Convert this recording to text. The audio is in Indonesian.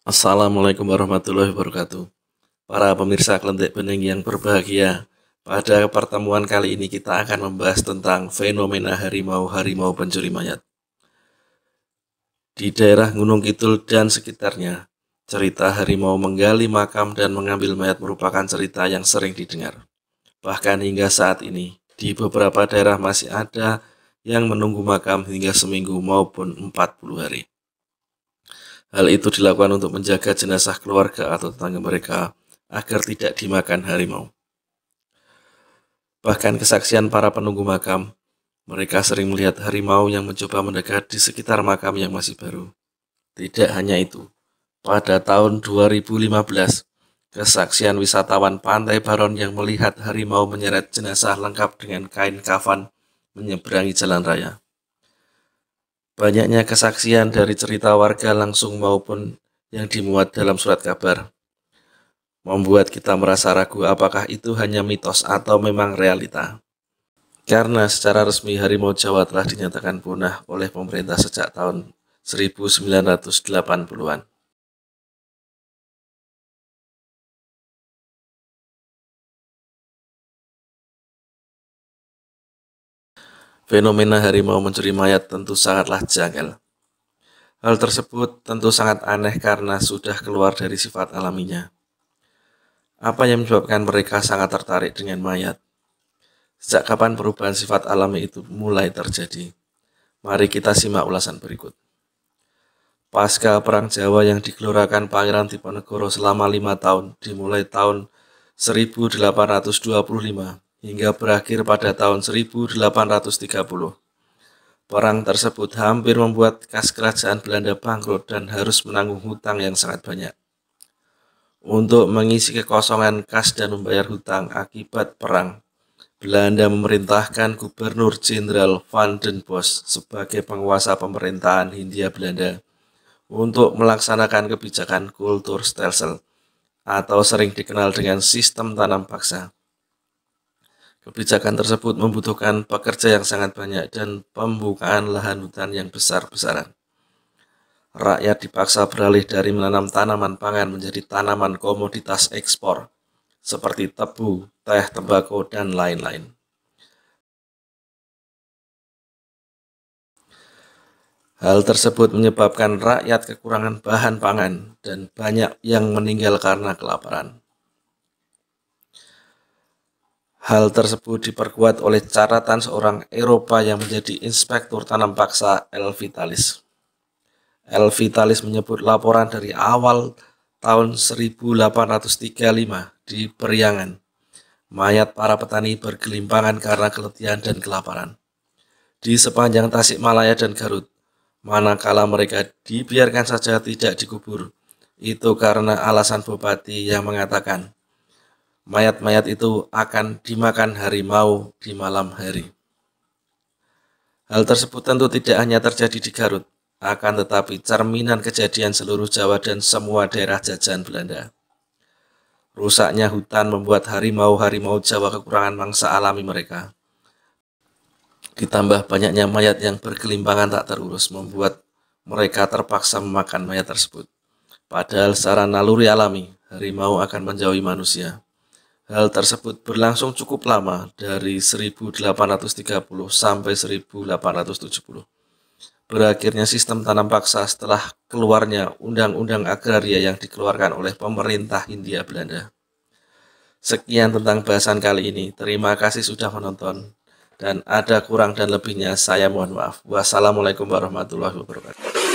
Assalamualaikum warahmatullahi wabarakatuh. Para pemirsa Kelenteng Bening yang berbahagia, pada pertemuan kali ini kita akan membahas tentang fenomena harimau-harimau pencuri mayat. Di daerah Gunung Kidul dan sekitarnya, cerita harimau menggali makam dan mengambil mayat merupakan cerita yang sering didengar. Bahkan hingga saat ini, di beberapa daerah masih ada yang menunggu makam hingga seminggu maupun 40 hari. Hal itu dilakukan untuk menjaga jenazah keluarga atau tetangga mereka agar tidak dimakan harimau. Bahkan kesaksian para penunggu makam, mereka sering melihat harimau yang mencoba mendekat di sekitar makam yang masih baru. Tidak hanya itu, pada tahun 2015, kesaksian wisatawan Pantai Baron yang melihat harimau menyeret jenazah lengkap dengan kain kafan menyeberangi jalan raya. Banyaknya kesaksian dari cerita warga langsung maupun yang dimuat dalam surat kabar membuat kita merasa ragu apakah itu hanya mitos atau memang realita. Karena secara resmi harimau Jawa telah dinyatakan punah oleh pemerintah sejak tahun 1980-an. Fenomena harimau mencuri mayat tentu sangatlah janggal. Hal tersebut tentu sangat aneh karena sudah keluar dari sifat alaminya. Apa yang menyebabkan mereka sangat tertarik dengan mayat? Sejak kapan perubahan sifat alami itu mulai terjadi? Mari kita simak ulasan berikut. Pasca Perang Jawa yang digelorakan Pangeran Diponegoro selama 5 tahun, dimulai tahun 1825 hingga berakhir pada tahun 1830. Perang tersebut hampir membuat kas kerajaan Belanda bangkrut dan harus menanggung hutang yang sangat banyak. Untuk mengisi kekosongan kas dan membayar hutang akibat perang, Belanda memerintahkan Gubernur Jenderal Van den Bosch sebagai penguasa pemerintahan Hindia Belanda untuk melaksanakan kebijakan Kulturstelsel atau sering dikenal dengan sistem tanam paksa. Kebijakan tersebut membutuhkan pekerja yang sangat banyak dan pembukaan lahan hutan yang besar-besaran. Rakyat dipaksa beralih dari menanam tanaman pangan menjadi tanaman komoditas ekspor, seperti tebu, teh, tembakau, dan lain-lain. Hal tersebut menyebabkan rakyat kekurangan bahan pangan dan banyak yang meninggal karena kelaparan. Hal tersebut diperkuat oleh catatan seorang Eropa yang menjadi inspektur tanam paksa L. Vitalis. L. Vitalis menyebut laporan dari awal tahun 1835 di Periangan. Mayat para petani bergelimpangan karena keletihan dan kelaparan di sepanjang Tasikmalaya dan Garut. Manakala mereka dibiarkan saja tidak dikubur, itu karena alasan bupati yang mengatakan mayat-mayat itu akan dimakan harimau di malam hari. Hal tersebut tentu tidak hanya terjadi di Garut, akan tetapi cerminan kejadian seluruh Jawa dan semua daerah jajahan Belanda. Rusaknya hutan membuat harimau-harimau Jawa kekurangan mangsa alami mereka. Ditambah banyaknya mayat yang bergelimpangan tak terurus membuat mereka terpaksa memakan mayat tersebut. Padahal secara naluri alami, harimau akan menjauhi manusia. Hal tersebut berlangsung cukup lama, dari 1830 sampai 1870. Berakhirnya sistem tanam paksa setelah keluarnya Undang-Undang Agraria yang dikeluarkan oleh pemerintah Hindia Belanda. Sekian tentang bahasan kali ini. Terima kasih sudah menonton. Dan ada kurang dan lebihnya saya mohon maaf. Wassalamualaikum warahmatullahi wabarakatuh.